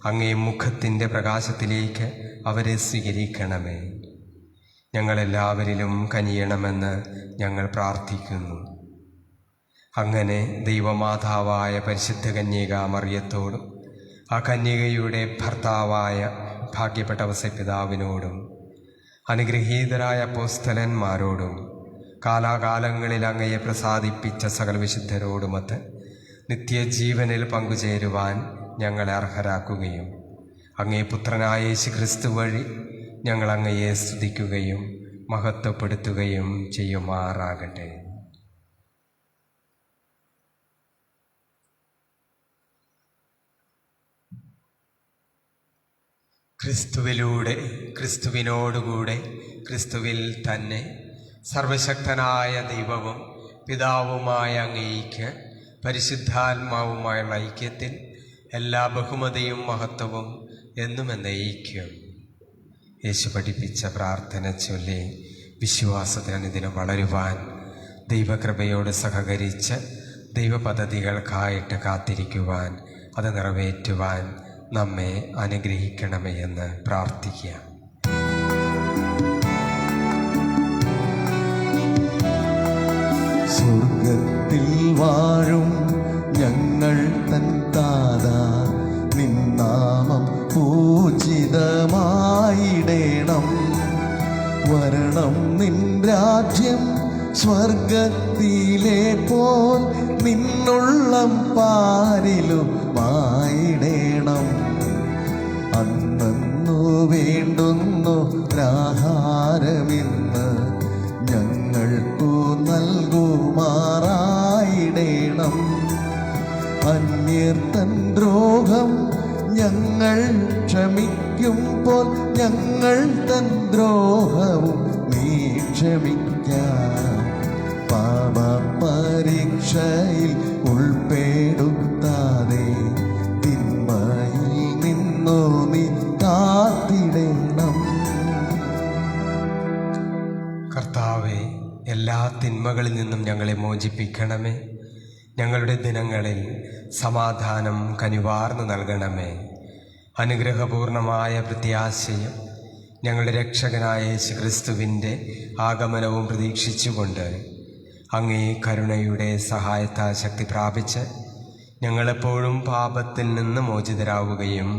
അങ്ങേ മുഖത്തിൻ്റെ പ്രകാശത്തിലേക്ക് അവരെ സ്വീകരിക്കണമേ. ഞങ്ങളെല്ലാവരിലും കനിയണമെന്ന് ഞങ്ങൾ പ്രാർത്ഥിക്കുന്നു. അങ്ങനെ ദൈവമാതാവായ പരിശുദ്ധ കന്യക മറിയത്തോടും ആ കന്യകയുടെ ഭർത്താവായ ഭാഗ്യപ്പെട്ട ഔസേപ്പിതാവിനോടും അനുഗ്രഹീതരായ അപ്പോസ്തലന്മാരോടും കാലാകാലങ്ങളിൽ അങ്ങയെ പ്രസാദിപ്പിച്ച സകല വിശുദ്ധരോടുമൊത്ത് നിത്യജീവനിൽ പങ്കുചേരുവാൻ ഞങ്ങളെ അർഹരാക്കുകയും അങ്ങേ പുത്രനായ യേശുക്രിസ്തു വഴി ഞങ്ങൾ അങ്ങയെ സ്തുതിക്കുകയും മഹത്വപ്പെടുത്തുകയും ചെയ്യുമാറാകട്ടെ. ക്രിസ്തുവിലൂടെ, ക്രിസ്തുവിനോടുകൂടെ, ക്രിസ്തുവിൽ തന്നെ സർവശക്തനായ ദൈവവും പിതാവുമായ അങ്ങേയ്ക്ക് പരിശുദ്ധാത്മാവുമായുള്ള ഐക്യത്തിൽ എല്ലാ ബഹുമതിയും മഹത്വവും എന്നും എന്നേക്കും. യേശു പഠിപ്പിച്ച പ്രാർത്ഥന ചൊല്ലി വിശ്വാസത്തിനനുദിനം വളരുവാൻ ദൈവകൃപയോട് സഹകരിച്ച് ദൈവപദ്ധതികൾക്കായിട്ട് കാത്തിരിക്കുവാൻ അത് നിറവേറ്റുവാൻ നമ്മെ അനുഗ്രഹിക്കണമേ എന്ന് പ്രാർത്ഥിക്കുക. സ്വർഗത്തിൽ വാഴും ഞങ്ങൾ തൻ താതാ, നിന്നാമം പൂജിതമായിടേണം. വരണം നിൻ രാജ്യം സ്വർഗത്തിലെ പോൽ നിന്നുള്ളം പാരിലുമായിടേണം. അന്നു വേണ്ടുന്നു ആഹാരമിന്ന് ഞങ്ങൾക്കു നൽകുമാറായിടേണം. അന്യർ തൻ ദ്രോഹം ഞങ്ങൾ ക്ഷമിക്കുമ്പോൾ ഞങ്ങൾ തൻ ദ്രോഹവും നീ ക്ഷമിക്കാം. പാപ പരീക്ഷയിൽ ഉൾപ്പെടുത്താതെ തിന്മയിൽ നിന്നു നീ കാത്തിടേണം. കർത്താവേ, എല്ലാ തിന്മകളിൽ നിന്നും ഞങ്ങളെ മോചിപ്പിക്കണമേ. ഞങ്ങളുടെ ദിനങ്ങളിൽ സമാധാനം കനിവാർന്നു നൽകണമേ. അനുഗ്രഹപൂർണമായ പ്രത്യാശയും ഞങ്ങളുടെ രക്ഷകനായ യേശുക്രിസ്തുവിൻ്റെ ആഗമനവും പ്രതീക്ഷിച്ചുകൊണ്ട് അങ്ങേ കരുണയുടെ സഹായത്താൽ ശക്തി പ്രാപിച്ച് ഞങ്ങളെപ്പോഴും പാപത്തിൽ നിന്ന് മോചിതരാവുകയും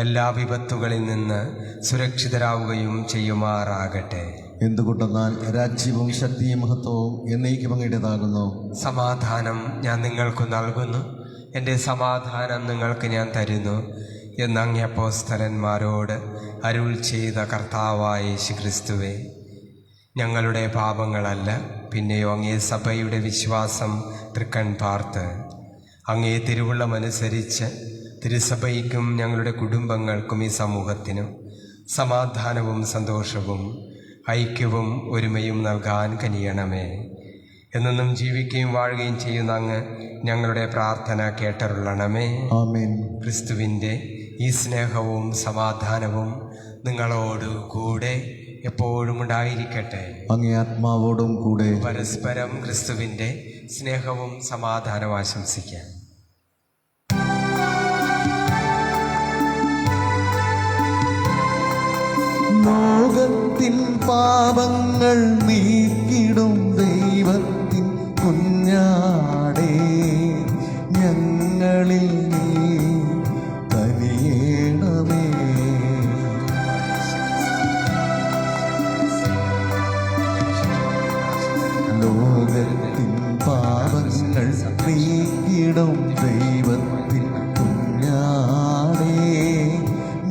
എല്ലാ വിപത്തുകളിൽ നിന്ന് സുരക്ഷിതരാവുകയും ചെയ്യുമാറാകട്ടെ. എന്തുകൊണ്ടെന്നാൽ രാജ്യവും ശക്തിയും മഹത്വവും എന്നേക്കും അങ്ങയുടേതാകുന്നു. സമാധാനം ഞാൻ നിങ്ങൾക്ക് നൽകുന്നു, എൻ്റെ സമാധാനം നിങ്ങൾക്ക് ഞാൻ തരുന്നു എന്ന് അങ്ങേ അപ്പോസ്തലന്മാരോട് അരുൾ ചെയ്ത കർത്താവായ യേശുക്രിസ്തുവേ, ഞങ്ങളുടെ പാപങ്ങളല്ല പിന്നെയോ അങ്ങേ സഭയുടെ വിശ്വാസം തൃക്കൺ പാർത്ത് അങ്ങേ തിരുവുള്ളമനുസരിച്ച് തിരുസഭയ്ക്കും ഞങ്ങളുടെ കുടുംബങ്ങൾക്കും ഈ സമൂഹത്തിനും സമാധാനവും സന്തോഷവും ഐക്യവും ഒരുമയും നൽകാൻ കനിയണമേ. എന്നെന്നും ജീവിക്കുകയും വാഴുകയും ചെയ്യുന്ന അങ്ങ് ഞങ്ങളുടെ പ്രാർത്ഥന കേട്ടരുളണമേ. ആമേൻ. ക്രിസ്തുവിൻ്റെ ഈ സ്നേഹവും സമാധാനവും നിങ്ങളോട് കൂടെ എപ്പോഴും ഉണ്ടായിരിക്കട്ടെ. അങ്ങേ ആത്മാവോടും കൂടെ. പരസ്പരം ക്രിസ്തുവിൻ്റെ സ്നേഹവും സമാധാനവും ആശംസിക്കാം. ലോകത്തിൻ പാപങ്ങൾ നീക്കിടും ദൈവത്തിൻ കുഞ്ഞാടേ, ഞങ്ങളിൽ നീ കനിയേണമേ. ലോകത്തിൻ പാപങ്ങൾ നീക്കിടും ദൈവത്തിൻ കുഞ്ഞാടേ,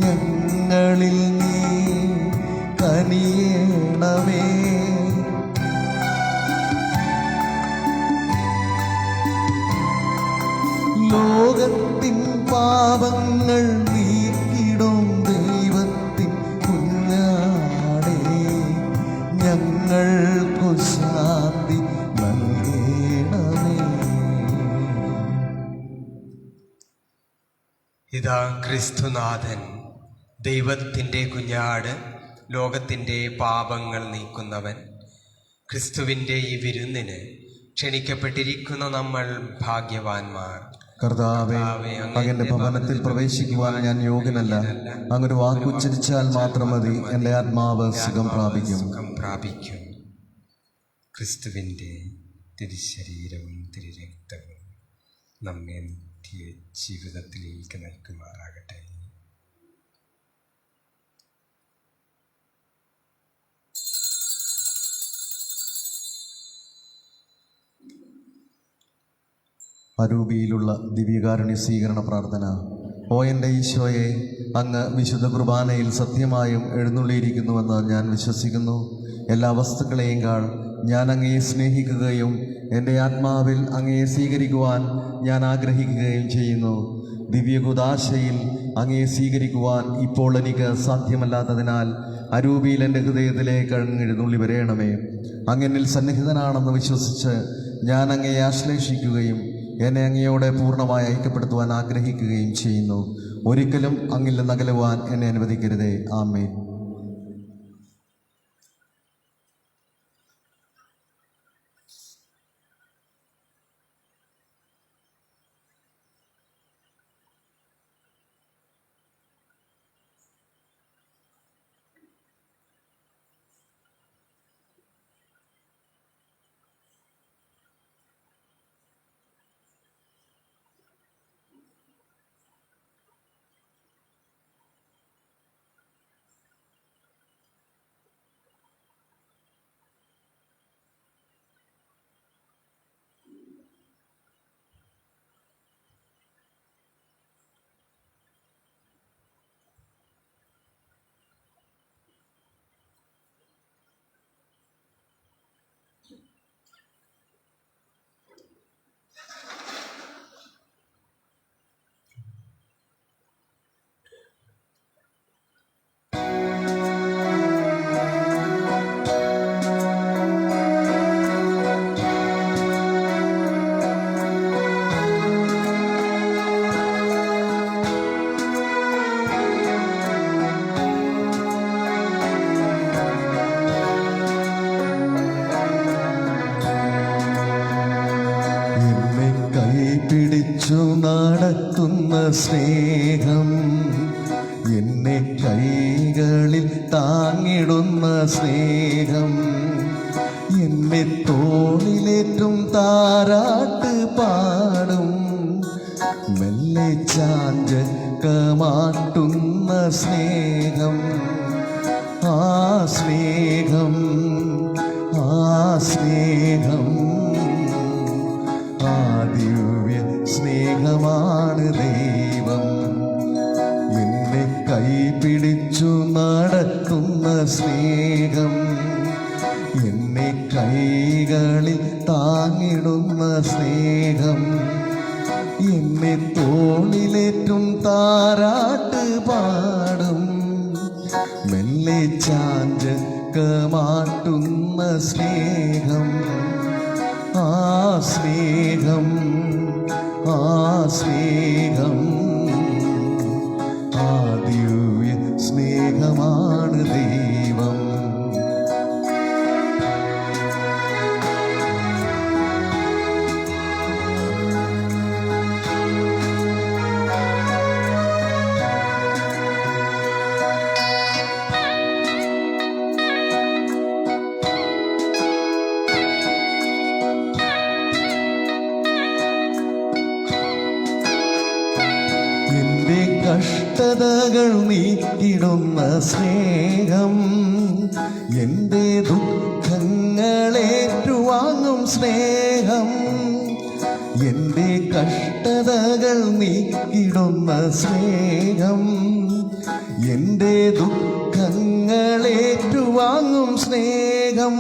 ഞങ്ങളിൽ നീ കനിയേണമേ. ലോകത്തിൻ പാപങ്ങൾ നീക്കിടും ദൈവത്തിൻ കുഞ്ഞാടേ, ഞങ്ങൾക്കു ശാന്തി നൽകേണമേ. ഇതാ ക്രിസ്തുനാഥൻ, ദൈവത്തിൻ്റെ കുഞ്ഞാട്, ലോകത്തിൻ്റെ പാപങ്ങൾ നീക്കുന്നവൻ. ക്രിസ്തുവിൻ്റെ ഈ വിരുന്നിന് ക്ഷണിക്കപ്പെട്ടിരിക്കുന്ന നമ്മൾ ഭാഗ്യവാന്മാർ. കർത്താവേ, അങ്ങയുടെ ഭവനത്തിൽ പ്രവേശിക്കുവാൻ ഞാൻ യോഗ്യനല്ല. അങ്ങൊരു വാക്കുച്ചരിച്ചാൽ മാത്രം മതി, എൻ്റെ ആത്മാവ് സുഖം പ്രാപിക്കും. ക്രിസ്തുവിൻ്റെ തിരുശരീരവും തിരുരക്തവും നമ്മെ നിത്യ ജീവിതത്തിലേക്ക് നയിക്കുമാറാകട്ടെ. അരൂപിയിലുള്ള ദിവ്യകാരുണ്യ സ്വീകരണ പ്രാർത്ഥന. ഓ എൻ്റെ ഈശോയെ, അങ്ങ് വിശുദ്ധ കുർബാനയിൽ സത്യമായും എഴുന്നള്ളിയിരിക്കുന്നുവെന്ന് ഞാൻ വിശ്വസിക്കുന്നു. എല്ലാ വസ്തുക്കളെയും കാൾ ഞാൻ അങ്ങയെ സ്നേഹിക്കുകയും എൻ്റെ ആത്മാവിൽ അങ്ങയെ സ്വീകരിക്കുവാൻ ഞാൻ ആഗ്രഹിക്കുകയും ചെയ്യുന്നു. ദിവ്യകുദാശയിൽ അങ്ങയെ സ്വീകരിക്കുവാൻ ഇപ്പോൾ എനിക്ക് സാധ്യമല്ലാത്തതിനാൽ അരൂപിയിൽ എൻ്റെ ഹൃദയത്തിലേക്ക് എഴുന്നള്ളി വരേണമേ. അങ്ങനിൽ സന്നിഹിതനാണെന്ന് വിശ്വസിച്ച് ഞാൻ അങ്ങയെ ആശ്ലേഷിക്കുകയും എന്നെ അങ്ങയോടെ പൂർണ്ണമായി ഐക്യപ്പെടുത്തുവാൻ ആഗ്രഹിക്കുകയും ചെയ്യുന്നു. ഒരിക്കലും അങ്ങിൽ നിന്ന് അകലുവാൻ എന്നെ അനുവദിക്കരുതേ. ആമേൻ. നടത്തുന്ന സ്നേഹം, എന്നെ കൈകളിൽ താങ്ങിടുന്ന സ്നേഹം, എന്നെ തോളിലേറ്റും താരാട്ട് പാടും, മെല്ലെ ചാഞ്ചക്കമാട്ടുന്ന സ്നേഹം, ആ സ്നേഹം, ആ സ്നേഹം, ആ ദിവ്യ സ്നേഹമാണ് ദൈവം. എന്നെ കൈപിടിച്ചു നടത്തുന്ന സ്നേഹം, എന്നെ കൈകളിൽ താങ്ങിടുന്ന സ്നേഹം, എന്നെ തോളിലേറ്റും താരാട്ട് പാടും, മെല്ലെ ചാഞ്ച് ദുഃഖമാട്ടുന്ന സ്നേഹം, ആ സ്നേഹം, ആ സ്നേഹം, ആ ദിവ്യ സ്നേഹമാണ് ദൈവം. എന്റെ കഷ്ടതകൾ നീക്കിടുന്ന സ്നേഹം, എന്റെ ദുഃഖങ്ങളേറ്റുവാങ്ങും സ്നേഹം, എന്റെ കഷ്ടതകൾ നീക്കിടുന്ന സ്നേഹം, എന്റെ ദുഃഖങ്ങളേറ്റുവാങ്ങും സ്നേഹം,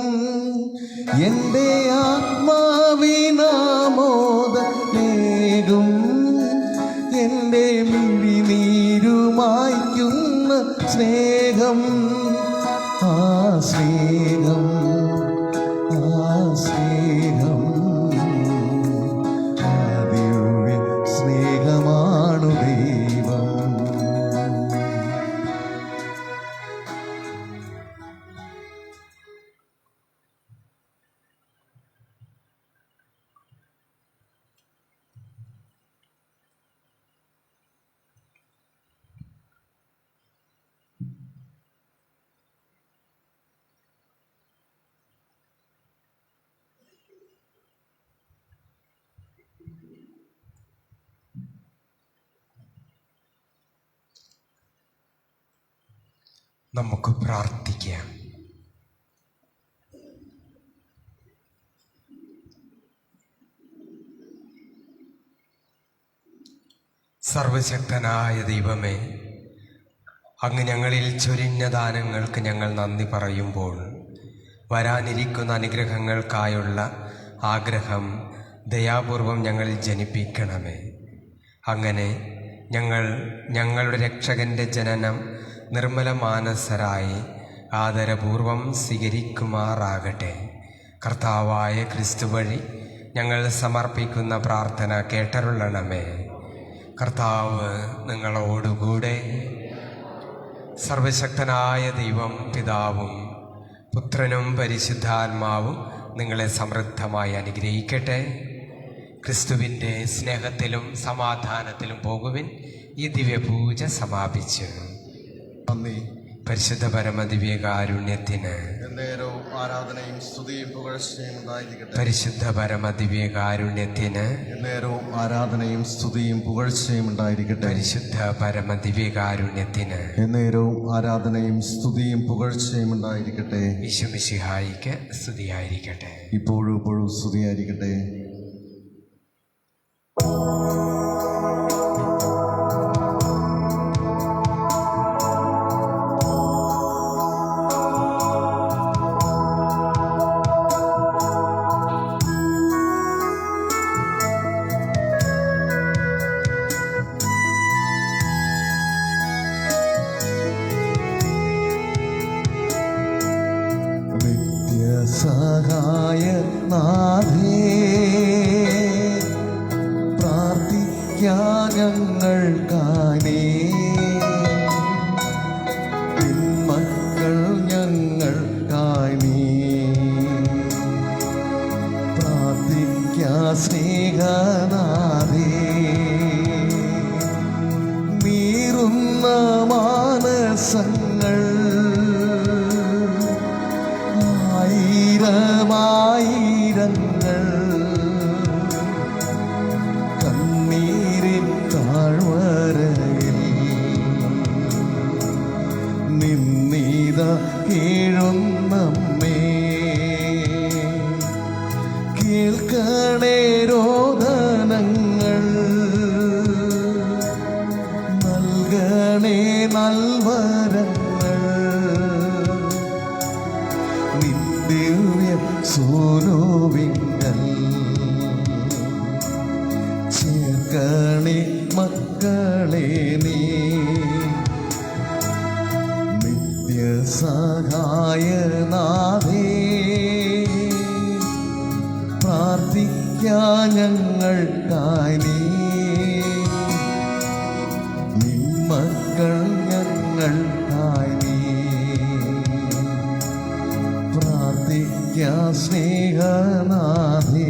എന്റെ ആത്മാവിനാമോദമേകും, എന്റെ മിഴിനീരുമായ്ക്കുന്ന സ്നേഹം, ആ സ്നേഹം, ആ സ്നേഹം, ആ ദിവ്യ സ്നേഹമാണു ദൈവം. നമുക്ക് പ്രാർത്ഥിക്കാം. സർവശക്തനായ ദൈവമേ, അങ്ങ് ഞങ്ങളിൽ ചൊരിഞ്ഞ ദാനങ്ങൾക്ക് ഞങ്ങൾ നന്ദി പറയുമ്പോൾ വരാനിരിക്കുന്ന അനുഗ്രഹങ്ങൾക്കായുള്ള ആഗ്രഹം ദയാപൂർവം ഞങ്ങളിൽ ജനിപ്പിക്കണമേ. അങ്ങനെ ഞങ്ങളുടെ രക്ഷകൻ്റെ ജനനം നിർമ്മല മാനസരായി ആദരപൂർവം സ്വീകരിക്കുമാറാകട്ടെ. കർത്താവായ ക്രിസ്തു വഴി ഞങ്ങൾ സമർപ്പിക്കുന്ന പ്രാർത്ഥന കേട്ടരുളണമേ. കർത്താവ് നിങ്ങളോടുകൂടെ. സർവശക്തനായ ദൈവം പിതാവും പുത്രനും പരിശുദ്ധാത്മാവും നിങ്ങളെ സമൃദ്ധമായി അനുഗ്രഹിക്കട്ടെ. ക്രിസ്തുവിൻ്റെ സ്നേഹത്തിലും സമാധാനത്തിലും പോകുവിൻ. ഈ ദിവ്യപൂജ സമാപിച്ചു. നന്ദി. പരിശുദ്ധ പരമദിവ്യകാരുണ്യത്തിന് എന്നേരവും ആരാധനയും സ്തുതിയും പുകഴ്ചയും ഉണ്ടായിരിക്കട്ടെ. പരിശുദ്ധ പരമദിവ്യകാരുണ്യത്തിന് എന്നേരവും ആരാധനയും സ്തുതിയും പുകഴ്ചയും ഉണ്ടായിരിക്കട്ടെ. പരിശുദ്ധ പരമദിവ്യകാരുണ്യത്തിന് എന്നേരവും ആരാധനയും സ്തുതിയും പുകഴ്ചയും ഉണ്ടായിരിക്കട്ടെ. ഈശോമിശിഹായിക്ക് സ്തുതിയായിരിക്കട്ടെ. ഇപ്പോഴും ഇപ്പോഴും സ്തുതിയായിരിക്കട്ടെ. സഹായ നാഥേ, പ്രാർത്ഥിക്കാൻ ഞങ്ങൾക്കാനേ, മക്കൾ ഞങ്ങൾക്കാനേ, പ്രാർത്ഥിക്കാൻ സ്നേഹനാഥേ, നീറുന്ന മാനസങ്ങൾ ആയിരമായിരങ്ങൾ കണ്ണീരിൻ താഴ്വരയിൽ നിന്നീത കേഴുന്നമ്മേ, കേൾക്കണേ രോദനങ്ങൾ, നൽകണേ നൽവരങ്ങൾ, ദിവ്യ സോനോവിങ്കൽ ചേർക്കണേ മക്കളെ നീ. നിത്യ സഹായനാഥേ പ്രാർത്ഥിക്കാൻ ഞങ്ങൾക്കായി നീ മക്കൾ ഞങ്ങൾക്കായി പ്രാർത്ഥിക്ക സ്നേഹനാഥേ